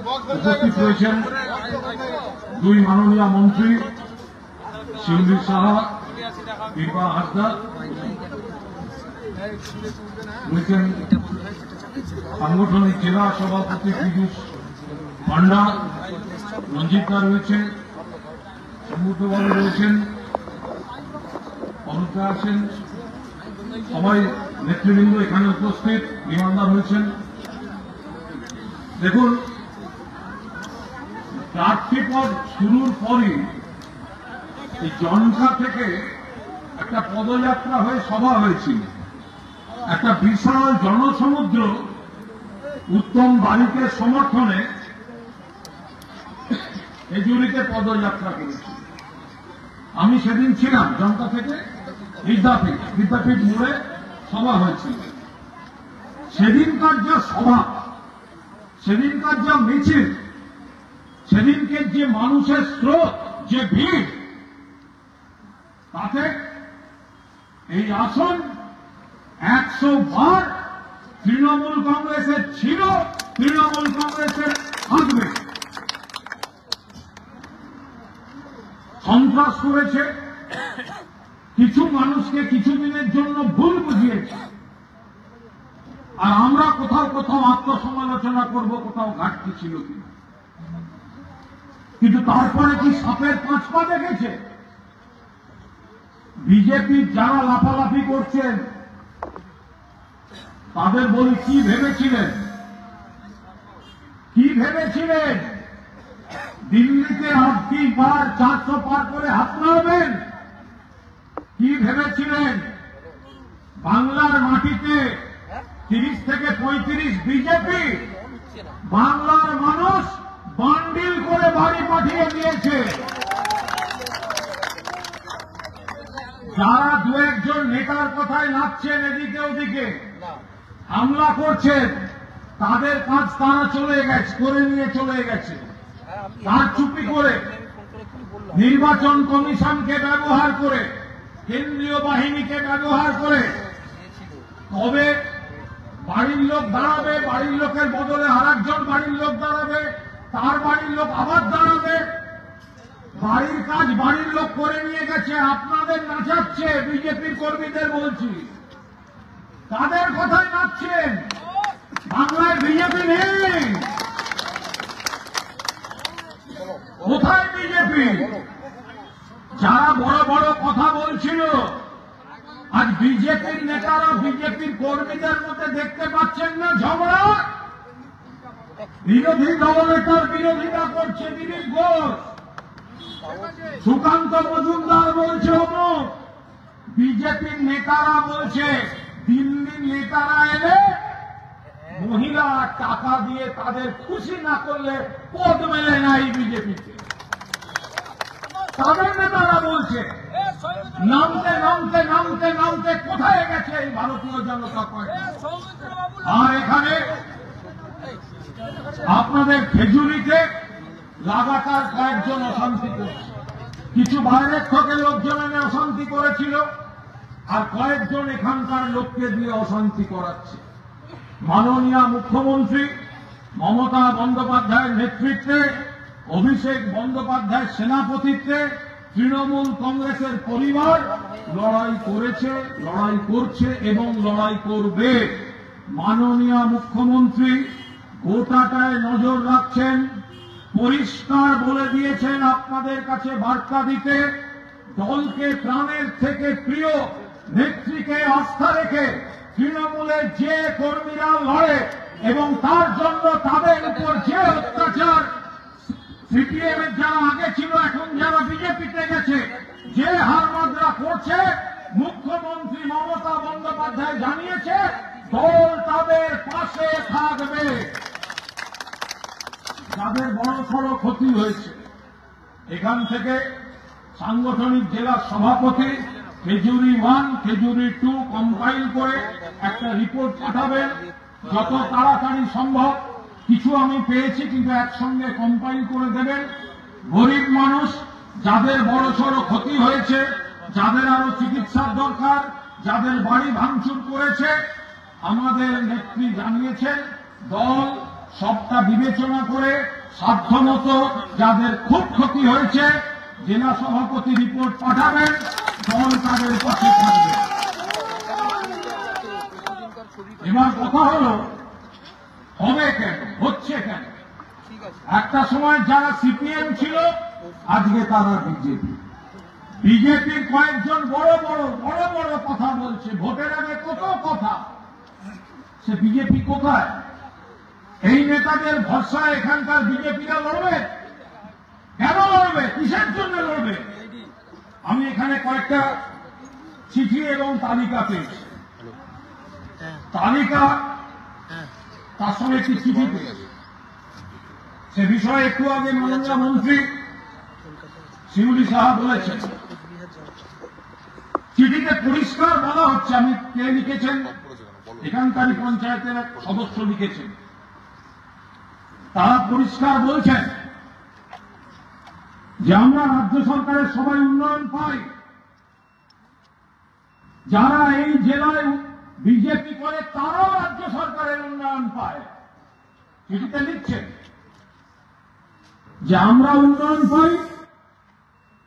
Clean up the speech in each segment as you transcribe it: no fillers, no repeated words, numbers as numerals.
উপস্থিত রয়েছেন দুই মাননীয় মন্ত্রী শিউলি সাহা, কৃপা হাসদা, রয়েছেন সাংগঠনিক জেলা সভাপতি পীযূষ পান্ডা, রঞ্জিতদা রয়েছে, সমুদ্রবাবু রয়েছেন, অনুতা আছেন, সবাই নেতৃবৃন্দ এখানে উপস্থিত, বিমানদা রয়েছেন। দেখুন, প্রার্থী পদ শুরুর পরই এই জনতা থেকে একটা পদযাত্রা হয়ে সভা হয়েছিল, একটা বিশাল জনসমুদ্র উত্তম বারিকের সমর্থনে খেজুরিতে পদযাত্রা করেছিল। আমি সেদিন ছিলাম, জনতা থেকে বিদ্যাপীঠ মোড়ে সভা হয়েছিল। সেদিনকার যা সভা, সেদিনকার যা মিছিল, সেদিনকে যে মানুষের স্রোত, যে ভিড়, তাতে এই আসন 100 বার তৃণমূল কংগ্রেসের ছিল, তৃণমূল কংগ্রেসের থাকবে। সন্ত্রাস করেছে, কিছু মানুষকে কিছুদিনের জন্য ভুল বুঝিয়েছে, আর আমরা কোথাও কোথাও আত্মসমালোচনা করব কোথাও ঘাটতি ছিল কিনা। কিন্তু তারপরে কি সাপের 5 পা দেখেছে? বিজেপি যারা লাফালাফি করছেন তাদের বলি, কি ভেবেছিলেন? কি ভেবেছিলেন দিল্লিতে 8 বার 400 পার করে হাত নাড়বেন? কি ভেবেছিলেন বাংলার মাটিতে 30 থেকে 35 বিজেপি বাংলার মানুষ বান্ডিল করে বাড়ি পাঠিয়ে দিয়েছে? যারা দু একজন নেতার কথায় নাচছেন, এদিকে ওদিকে হামলা করছেন, তাদের কাজ তারা করে নিয়ে চলে গেছে। তার চুপি করে নির্বাচন কমিশনকে ব্যবহার করে, কেন্দ্রীয় বাহিনীকে ব্যবহার করে, তবে বাড়ির লোক দাঁড়াবে, বাড়ির লোকের বদলে আরেকজন বাড়ির লোক দাঁড়াবে, তার বাড়ির লোক আবার দাঁড়াবে। বাড়ির কাজ বাড়ির লোক করে নিয়ে গেছে, আপনাদের নাচাচ্ছে। বিজেপির কর্মীদের বলছি, তাদের কথায় নাচছেন। বাংলায় বিজেপি নেই। কোথায় বিজেপি? যারা বড় বড় কথা বলছিল, আজ বিজেপির নেতারা বিজেপির কর্মীদের মধ্যে দেখতে পাচ্ছেন না ঝগড়া? বিরোধী দলনেতার বিরোধিতা করছে দিলীপ ঘোষ, সুকান্ত মজুমদার বলছে অমুক, বিজেপির নেতারা বলছে দিল্লির নেতারা এলে মহিলা টাকা দিয়ে তাদের খুশি না করলে পদ মেলে না এই বিজেপিতে। তাদের নেতারা বলছে। নামতে নামতে নামতে নামতে কোথায় গেছে এই ভারতীয় জনতা পার্টি? আর এখানে আপনাদের খেজুরিতে লাগাতার কয়েকজন অশান্তি করছে। কিছু বাইরের থেকে লোকজন এনে অশান্তি করেছিল, আর কয়েকজন এখানকার লোককে দিয়ে অশান্তি করাচ্ছে। মাননীয় মুখ্যমন্ত্রী মমতা বন্দ্যোপাধ্যায়ের নেতৃত্বে, অভিষেক বন্দ্যোপাধ্যায়ের সেনাপতিত্বে তৃণমূল কংগ্রেসের পরিবার লড়াই করেছে, লড়াই করছে এবং লড়াই করবে। মাননীয় মুখ্যমন্ত্রী গোটাটায় নজর রাখছেন, পরিষ্কার বলে দিয়েছেন আপনাদের কাছে বার্তা দিতে, দলকে প্রাণের থেকে প্রিয়, নেত্রীকে আস্থা রেখে তৃণমূলের যে কর্মীরা লড়ে এবং তার জন্য তাদের উপর যে অত্যাচার সিপিএম এর যারা আগে ছিল, এখন যারা বিজেপিতে গেছে, যে হারমাদরা করছে, মুখ্যমন্ত্রী মমতা বন্দ্যোপাধ্যায় জানিয়েছে দল তাদের পাশে থাকবে। যাদের বড়সড় ক্ষতি হয়েছে, এখান থেকে সাংগঠনিক জেলা সভাপতি খেজুরি 1, খেজুরি 2 কম্পাইল করে একটা রিপোর্ট পাঠাবেন যত তাড়াতাড়ি সম্ভব। কিছু আমি পেয়েছি, কিন্তু একসঙ্গে কম্পাইল করে দেবেন। গরিব মানুষ যাদের বড়সড় ক্ষতি হয়েছে, যাদের আরো চিকিৎসার দরকার, যাদের বাড়ি ভাঙচুর করেছে, আমাদের নেত্রী জানিয়েছেন দল সবটা বিবেচনা করে সাধ্যমতো যাদের খুব ক্ষতি হয়েছে জেলা সভাপতি রিপোর্ট পাঠাবেন, দল তাদের পাশে থাকবে। এবার কথা হলো হবে কেন, হচ্ছে কেন? একটা সময় যারা সিপিএম ছিল আজকে তারা বিজেপি। বিজেপির কয়েকজন বড় বড় কথা বলছে, ভোটের আগে কত কথা। সে বিজেপি কোথায়? এই নেতাদের ভরসায় এখানকার বিজেপিরা লড়বে? কেন লড়বে? কিসের জন্য লড়বে? আমি এখানে কয়েকটা চিঠি এবং তালিকা পেয়েছি। তালিকা তার সঙ্গে একটি চিঠি পেয়েছি। সে বিষয়ে একটু আগে মাননীয় মন্ত্রী শিউলি সাহা বলেছেন। চিঠিতে পরিষ্কার বলা হচ্ছে, আমি কে লিখেছেন, এখানকারই পঞ্চায়েতের এক সদস্য লিখেছেন। তারা পরিষ্কার বলছেন যে আমরা রাজ্য সরকারের সবাই উন্নয়ন পাই, যারা এই জেলায় বিজেপি করে তারাও রাজ্য সরকারের উন্নয়ন পায়। চিঠিতে লিখছেন যে আমরা উন্নয়ন পাই,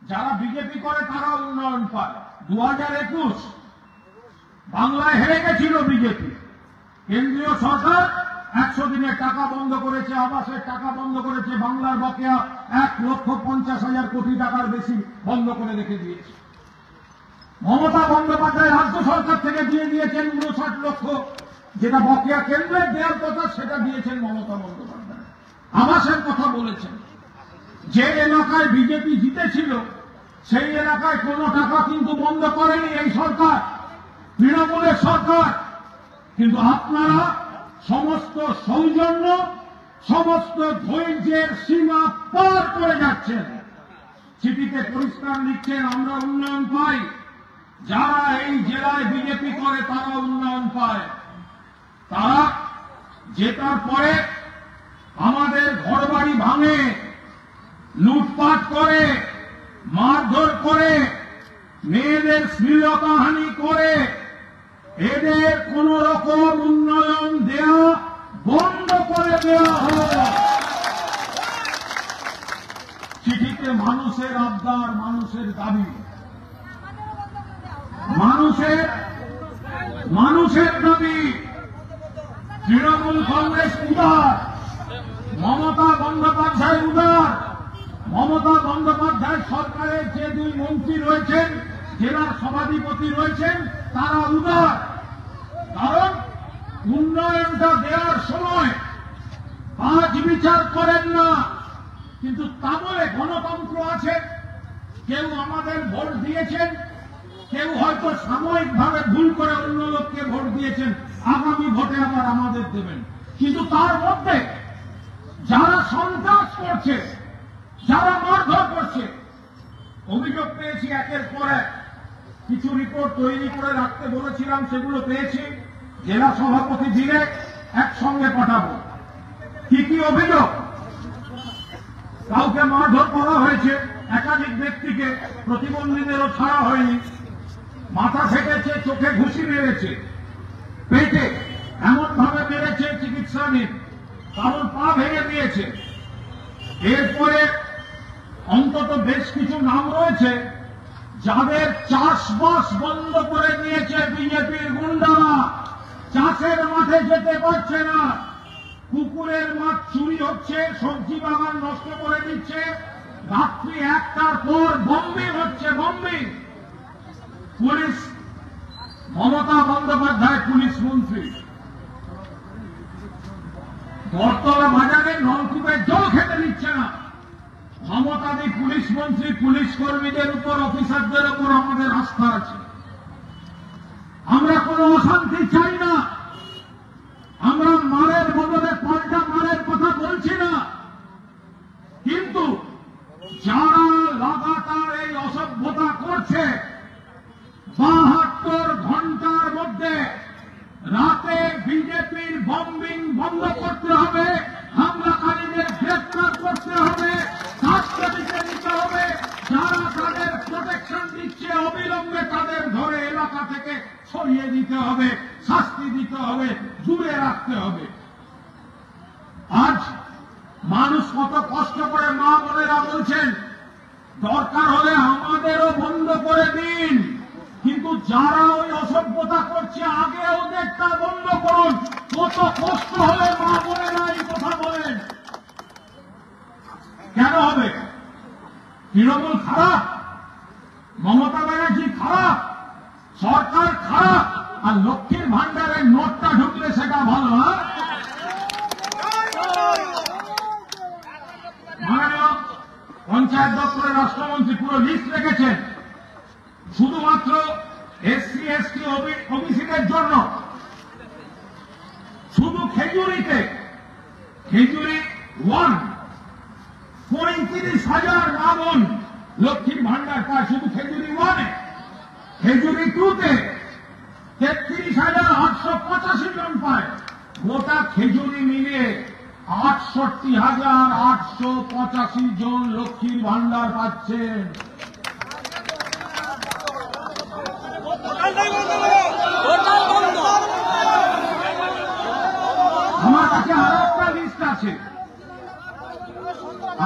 যারা বিজেপি করে তারাও উন্নয়ন পায়। 2021 বাংলায় হেরে গেছিল বিজেপি। কেন্দ্রীয় সরকার 100 দিনের টাকা বন্ধ করেছে, আবাসের টাকা বন্ধ করেছে, বাংলার বকেয়া 1,50,000 কোটি টাকার বেশি বন্ধ করে রেখে দিয়েছে। মমতা বন্দ্যোপাধ্যায় রাজ্য সরকার থেকে দিয়ে দিয়েছেন 59 লক্ষ, যেটা বকেয়া কেন্দ্রের দেওয়ার কথা সেটা দিয়েছেন মমতা বন্দ্যোপাধ্যায়। আবাসের কথা বলেছেন। যে এলাকায় বিজেপি জিতেছিল সেই এলাকায় কোনো টাকা কিন্তু বন্ধ করেনি এই সরকার, তৃণমূলের সরকার। কিন্তু আপনারা সমস্ত সৌজন্য, সমস্ত ধৈর্যের সীমা পার করে যাচ্ছেন। চিঠিতে পরিষ্কার লিখছেন আমরা উন্নয়ন পাই, যারা এই জেলায় বিজেপি করে তারা উন্নয়ন পায়। তারা জেতার পরে আমাদের ঘরবাড়ি ভাঙে, লুটপাট করে, মারধর করে, মেয়েদের শ্লীলতাহানি করে, এদের কোন রকম উন্নয়ন দেওয়া বন্ধ করে দেওয়া হোক। চিঠিতে মানুষের আবদার, মানুষের দাবি, মানুষের দাবি। তৃণমূল কংগ্রেস উদার, মমতা বন্দ্যোপাধ্যায় উদার। মমতা বন্দ্যোপাধ্যায় সরকারের যে 2 মন্ত্রী রয়েছেন, জেলার সভাধিপতি রয়েছেন, তারা উদার। কারণ উন্নয়নটা দেওয়ার সময় আজ বিচার করেন না। কিন্তু তা বলে গণতন্ত্র আছে। কেউ আমাদের ভোট দিয়েছেন, কেউ হয়তো সাময়িকভাবে ভুল করে অন্য লোককে ভোট দিয়েছেন, আগামী ভোটে আবার আমাদের দেবেন। কিন্তু তার মধ্যে যারা সন্ত্রাস করছে, যারা মারধর করছে, অভিযোগ পেয়েছি একের পর এক। কিছু রিপোর্ট তৈরি করে রাখতে বলেছিলাম, সেগুলো পেয়েছি। জেলা সভাপতি দিলে একসঙ্গে পাঠাবো। কি কি অভিযোগ? কাউকে মারধর করা হয়েছে, একাধিক ব্যক্তিকে, প্রতিবন্ধীদেরও ছাড়া হয়নি। মাথা ফেটেছে, চোখে ঘুষি মেরেছে, পেটে এমন ভাবে মেরেছে চিকিৎসাধীন, কারণ পা ভেঙে দিয়েছে। এরপরে অন্তত বেশ কিছু নাম রয়েছে যাদের চাষবাস বন্ধ করে দিয়েছে বিজেপির গুন্ডারা। চাষের মাঠে যেতে পারছে না, পুকুরের মাছ চুরি হচ্ছে, সবজি বাগান নষ্ট করে দিচ্ছে, রাত্রি 1টার পর বম্বিং হচ্ছে, bombing. Police, Mamata Bandyopadhyay police মন্ত্রী, বটতলা বাজারে নলকূপের জল খেতে দিচ্ছে না। মমতাদি পুলিশ মন্ত্রী, পুলিশ কর্মীদের উপর, অফিসারদের উপর আমাদের আস্থা আছে। আমরা কোনো অশান্তি চাই না। আমরা মারের বদলে পাল্টা মারের কথা বলছি না। কিন্তু যারা লাগাতার এই অসভ্যতা করছে, 72 ঘন্টার মধ্যে রাতে বিজেপির বম্বিং বন্ধ করতে হবে, হামলাকারীদের গ্রেফতার করতে হবে, শাস্তি দিতে হবে। যারা তাদের প্রোটেকশন দিচ্ছে অবিলম্বে তাদের ধরে এলাকা থেকে সরিয়ে দিতে হবে, শাস্তি দিতে হবে, দূরে রাখতে হবে। মানুষ কত কষ্ট করে মা বোনেরা বলছেন দরকার হলে আমাদেরও বন্ধ করে দিন, কিন্তু যারা ওই অসভ্যতা করছে আগে ওদেরটা বন্ধ করুন। কত কষ্ট হলে মা বোনেরা এই কথা বলেন। কেন হবে? তৃণমূল খারাপ, মমতা ব্যানার্জি খারাপ, সরকার খারাপ, আর লক্ষ্মীর ভান্ডারের নোটটা ঢুকলে সেটা ভালো না? মাননীয় পঞ্চায়েত দপ্তরের রাষ্ট্রমন্ত্রী পুরো লিস্ট রেখেছেন শুধুমাত্র এসসি এসটি ওবিসিদের জন্য। শুধু খেজুরিতে, খেজুরি 1 35,000 মা বোন লক্ষ্মীর ভান্ডার পায় শুধু খেজুরি 1-এ। খেজুরি 2-তে 33,885 জন পায়। গোটা খেজুরি মিলিয়ে 68,885 জন লক্ষ্মীর ভান্ডার পাচ্ছেন।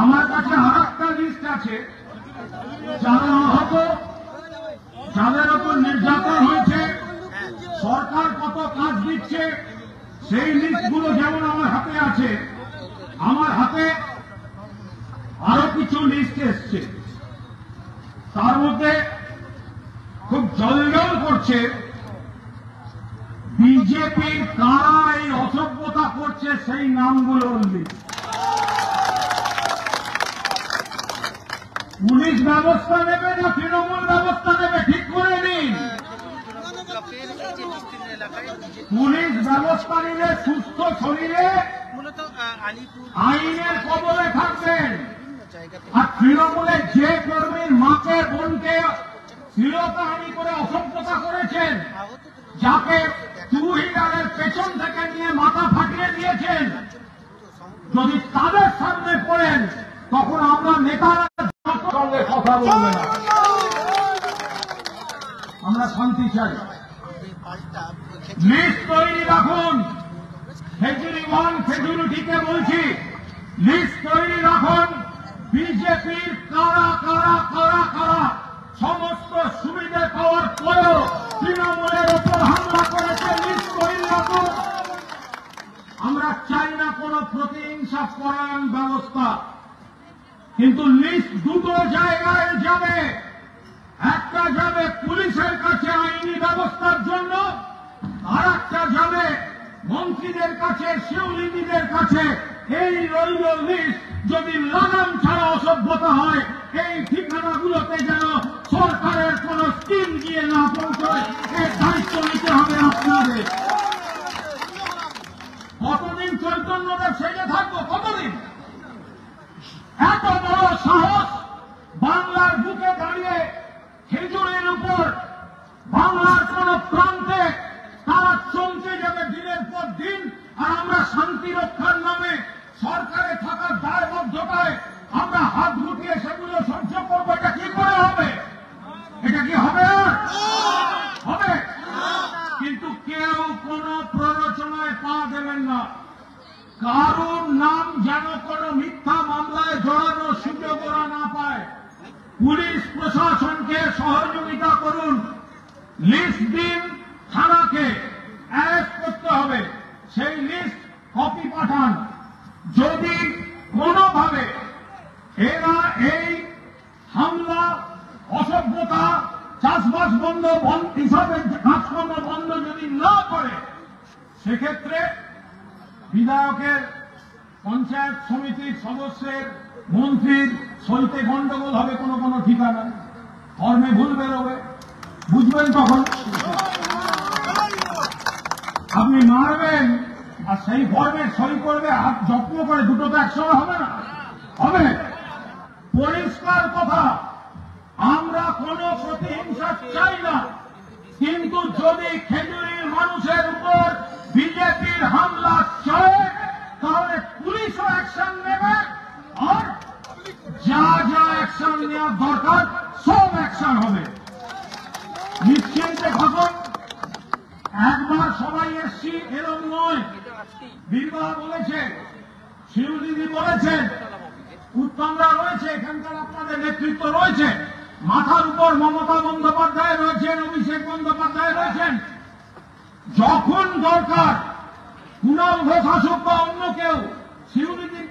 আমার কাছে আরেকটা লিস্ট আছে, যারা আহত, যাদের ওপর নির্যাতন হয়েছে, সরকার কত কাজ দিচ্ছে সেই লিস্টগুলো যেমন আমার হাতে আছে, আমার হাতে আরো কিছু লিস্ট এসছে। তার মধ্যে খুব জলজল করছে বিজেপি কারা এই অসভ্যতা করছে সেই নামগুলোর লিস্ট। পুলিশ ব্যবস্থা নেবে না তৃণমূল ব্যবস্থা নেবে ঠিক করে নিন। পুলিশ ব্যবস্থা নিলে সুস্থ শরীরে আইনের কবলে থাকবেন। আর তৃণমূলের যে কর্মীর মাকে বোনকে শ্লীলতাহানি করে অসভ্যতা করেছেন, যাকে টু হুইলারের পেছন থেকে নিয়ে মাথা ফাটিয়ে দিয়েছেন, যদি তাদের সামনে পড়েন তখন আমরা নেতারা সঙ্গে কথা বলবে না। আমরা শান্তি চাই। লিস্ট তৈরি রাখুন। খেজুরি 1 খেজুরি টিকে বলছি, লিস্ট তৈরি রাখুন। বিজেপির কারা কারা কারা কারা সমস্ত সুবিধা পাওয়ার পরেও তৃণমূলের ওপর হামলা করেছে, লিস্ট তৈরি রাখুন। আমরা চাই না কোন প্রতিহিংসা পরায়ণ ব্যবস্থা, কিন্তু লিস্ট দুটো জায়গায় যাবে। একটা যাবে পুলিশের কাছে আইনি ব্যবস্থার জন্য, আর একটা যাবে মন্ত্রীদের কাছে, শিউলিদিদের কাছে। এই রইল লিস্ট। যদি লাগাম ছাড়া অসভ্যতা হয়, এই ঠিকানাগুলোতে যেন সরকারের কোন স্কিম গিয়ে না পৌঁছয়, এর দায়িত্ব নিতে হবে আপনাদের। কতদিন চৈতন্যদেব সেজে থাকবো? কতদিন? এত বড় সাহস বাংলার বুকে দাঁড়িয়ে খেজুরের উপর বাংলার কোন প্রান্তে তারা চলতে যাবে দিনের পর দিন, আর আমরা শান্তি রক্ষার নামে সরকারে থাকার দায়বদ্ধতায় আমরা হাত গুটিয়ে সেগুলো সহ্য করবো। এটা কি করে হবে? এটা কি হবে? হবে। কিন্তু কেউ কোন প্ররোচনায় পা দেবেন না। কারুর নাম যেন কোন মিথ্যা মামলায় জড়ানোর সুযোগ ওরা না পায়। পুলিশ প্রশাসনকে সহযোগিতা করুন। লিস্ট দিন, থানাকে অ্যারেস্ট করতে হবে, সেই লিস্ট কপি পাঠান। যদি কোনোভাবে এরা এই হামলা, অসভ্যতা, চাষবাস বন্ধ হিসাবে কাজকর্ম বন্ধ যদি না করে, সেক্ষেত্রে বিধায়কের, পঞ্চায়েত সমিতির সদস্যের, মন্ত্রীর সইতে গন্ডগোল হবে কোনো কোনো ঠিকানা, ফর্মে ভুল বেরোবে, বুঝবেন তখন। আপনি মারবেন আর সেই ফর্মে সই করবে, হাত যত্ন করে, দুটো তো একসঙ্গে হবে না। হবে। পরিষ্কার কথা, আমরা কোনো প্রতিহিংসা চাই না, কিন্তু যদি খেজুরির মানুষের উপর বিজেপির হামলা চলে, তাহলে পুলিশও অ্যাকশন নেবে, আর যা যা অ্যাকশন নেওয়ার দরকার সব অ্যাকশন হবে। নিশ্চিন্তে থাকুন। একবার সবাই এসছি এরকম নয়। বীরবাহা বলেছে শিবদিদি বলেছেন, উত্তমরা রয়েছে, এখানকার আপনাদের নেতৃত্ব রয়েছে, মাথার উপর মমতা বন্দ্যোপাধ্যায় রয়েছেন, অভিষেক বন্দ্যোপাধ্যায় রয়েছেন। যখন দরকার কুণাল ঘোষ আসুক বা অন্য কেউ, শিবদিদির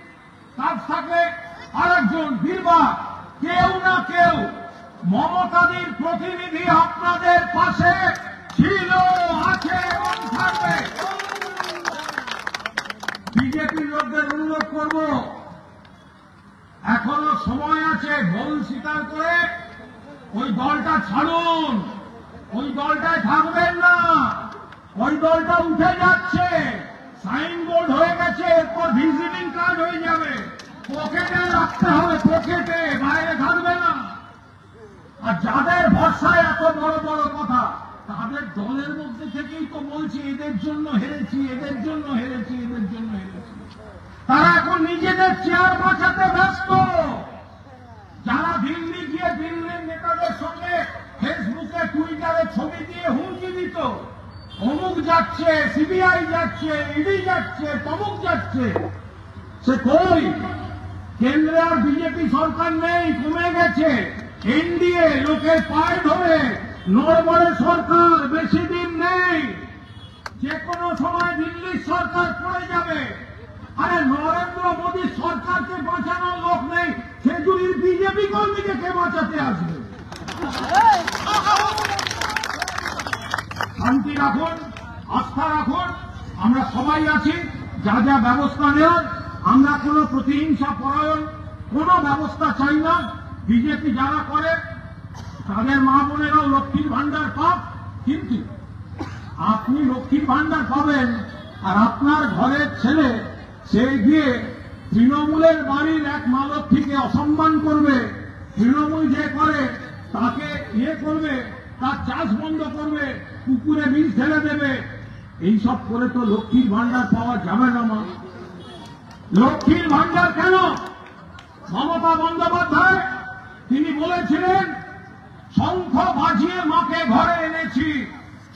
কাজ থাকলে আরেকজন বীরবা, কেউ না কেউ মমতাদির প্রতিনিধি আপনাদের পাশে ছিল, আছে এবং থাকবে। বিজেপির লোকদের অনুরোধ করব, এখনো সময় আছে, ভুল স্বীকার করে ওই দলটা ছাড়ুন। ওই দলটায় থাকবেন না, ওই দলটা উঠে যাচ্ছে, সাইনবোর্ড হয়ে গেছে, এরপর ভিজিটিং কার্ড হয়ে যাবে, পকেটে রাখতে হবে, পকেটে, বাইরে থাকবে না। আর যাদের ভরসায় এত বড় বড় কথা, তাদের দলের মধ্যে থেকেই তো বলছি এদের জন্য হেরেছি, এদের জন্য হেরেছি, এদের জন্য হেরেছি। তারা এখন নিজেদের চেয়ার বাঁচাতে ব্যস্ত। যারা দিল্লি গিয়ে দিল্লির নেতাদের সঙ্গে ফেসবুকে টুইটারে ছবি দিয়ে হুমকি দিত, অমুক যাচ্ছে, সিবিআই যাচ্ছে, ইডি যাচ্ছে, তমুক যাচ্ছে, সে কই? কেন্দ্রে আর বিজেপি সরকার নেই, কমে গেছে। এনডিএ লোকের পায়ে ধরে নড়বড়ে সরকার, বেশি দিন নেই, যে কোনো সময় দিল্লির সরকার পড়ে যাবে। আরে নরেন্দ্র মোদী সরকারকে বাঁচানোর লোক নেই, খেজুরির বিজেপি কর্মীকে কে বাঁচাতে আসবে? শান্তি রাখুন, আস্থা রাখুন, আমরা সবাই আছি। যা যা ব্যবস্থা নেওয়ার, আমরা কোনো প্রতিহিংসা পরায়ণ কোনো ব্যবস্থা চাই না। বিজেপি যারা করে তাদের মা বোনেরাও লক্ষ্মীর ভান্ডার পাক, কিন্তু আপনি লক্ষ্মীর ভান্ডার পাবেন আর আপনার ঘরের ছেলে সে গিয়ে তৃণমূলের বাড়ির এক মা লক্ষ্মীকে অসম্মান করবে, তৃণমূল যে করে তাকে করবে, তার চাষ বন্ধ করবে, পুকুরে বীজ ঢেলে দেবে, এইসব করে তো লক্ষ্মীর ভান্ডার পাওয়া যাবে না। মা লক্ষ্মীর ভান্ডার কেন? মমতা বন্দ্যোপাধ্যায় তিনি বলেছিলেন, শঙ্খ বাজিয়ে মাকে ঘরে এনেছি,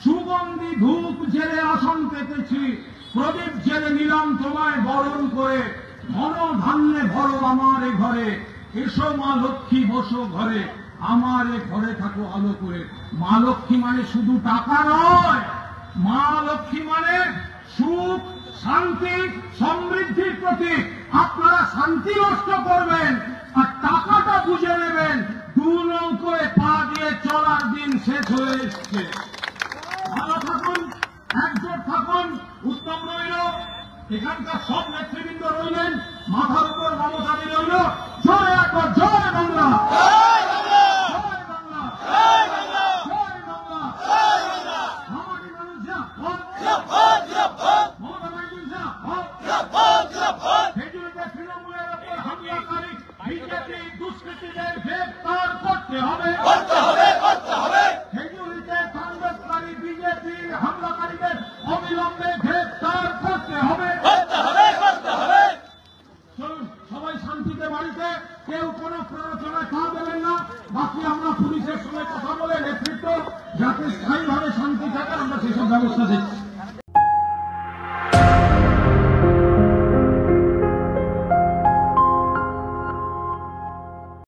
সুগন্ধি ধূপ জেলে আসন পেতেছি, প্রদীপ জেলে নিলাম তোমায় বরণ করে, ধন ধান্যে ভরো আমার এ ঘরে, এসো মা লক্ষ্মী বসো ঘরে, আমার এ ঘরে থাকো আলো করে। মা লক্ষ্মী মানে শুধু টাকা নয়, মা লক্ষ্মী মানে সুখ, শান্তি, সমৃদ্ধির প্রতীক। আপনারা শান্তি নষ্ট করবেন আর টাকাটা বুঝে নেবেন, দু নৌকোয় পা দিয়ে চলার দিন শেষ হয়ে এসছে। ভালো থাকুন, একজোট থাকুন। উত্তম রইল, এখানকার সব নেতৃবৃন্দ রইলেন, মাথার উপর মমতাদি রইল। জয় একবার, জয় বাংলা, জয় বাংলা, জয় বাংলা, জয় বাংলা। আমাদের মানুষ মমতা ব্যানার্জি তৃণমূলের ওপর হামলাকারী বিজেপি দুষ্কৃতীদের গ্রেফতার করতে হবে, করতে হবে, করতে হবে। খেজুরিতে কংগ্রেসকারী বিজেপির হামলাকারীদের অবিলম্বে গ্রেফতার করতে হবে, করতে হবে, করতে হবে। চলুন সবাই শান্তিতে বাড়িতে, কেউ কোনো প্ররোচনায় পা দেবেন না। বাকি আমরা পুলিশের সঙ্গে কথা বলে নেতৃত্ব যাতে স্থায়ীভাবে শান্তি থাকে আমরা সেসব ব্যবস্থা দিচ্ছি।